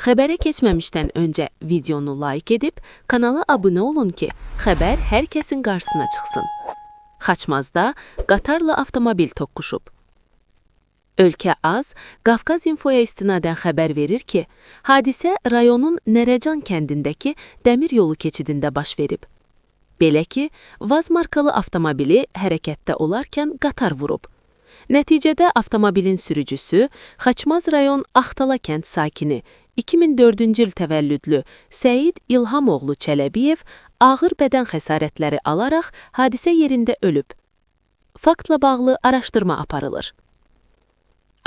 Xəbərə keçməmişdən öncə videonu like edib, kanala abunə olun ki, xəbər hər kəsin qarşısına çıxsın. Xaçmazda qatarla avtomobil toqquşub. Ölkə AZ, Qafqaz İnfoya istinadən xəbər verir ki, hadisə rayonun Nərəcan kəndindəki dəmir yolu keçidində baş verib. Belə ki, Vaz markalı avtomobili hərəkətdə olarkən qatar vurub. Nəticədə avtomobilin sürücüsü Xaçmaz rayon Axtala kənd sakini 2004-cü il təvəllüdlü Səid İlhamoğlu Çələbiyev ağır bədən xəsarətləri alaraq hadisə yerində ölüb. Faktla bağlı araşdırma aparılır.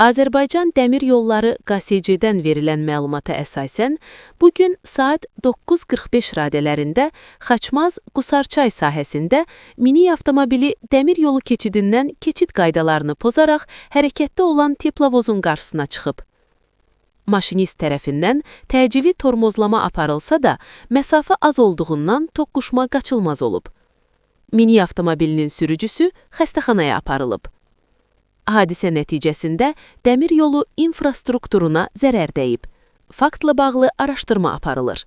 Azərbaycan Dəmir Yolları QASC-dən verilən məlumata əsasən, bugün saat 9:45 radələrində Xaçmaz Qusarçay sahəsində minik avtomobili dəmir yolu keçidindən keçid qaydalarını pozaraq hərəkətdə olan teplovozun qarşısına çıxıb. Maşinist tərəfindən təcili tormozlama aparılsa da, məsafə az olduğundan toqquşma qaçılmaz olub. Minik avtomobilinin sürücüsü xəstəxanaya aparılıb. Hadisə nəticəsində dəmir yolu infrastrukturuna zərər dəyib. Faktla bağlı araşdırma aparılır.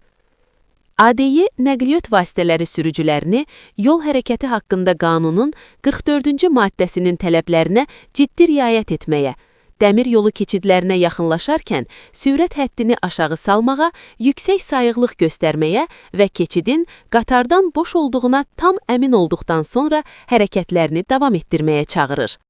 ADY nəqliyyat vasitələri sürücülərini yol hərəkəti haqqında qanunun 44-cü maddəsinin tələblərinə ciddi riayət etməyə, dəmir yolu keçidlərinə yaxınlaşarkən sürət həddini aşağı salmağa, yüksək sayıqlıq göstərməyə və keçidin qatardan boş olduğuna tam əmin olduqdan sonra hərəkətlərini davam etdirməyə çağırır.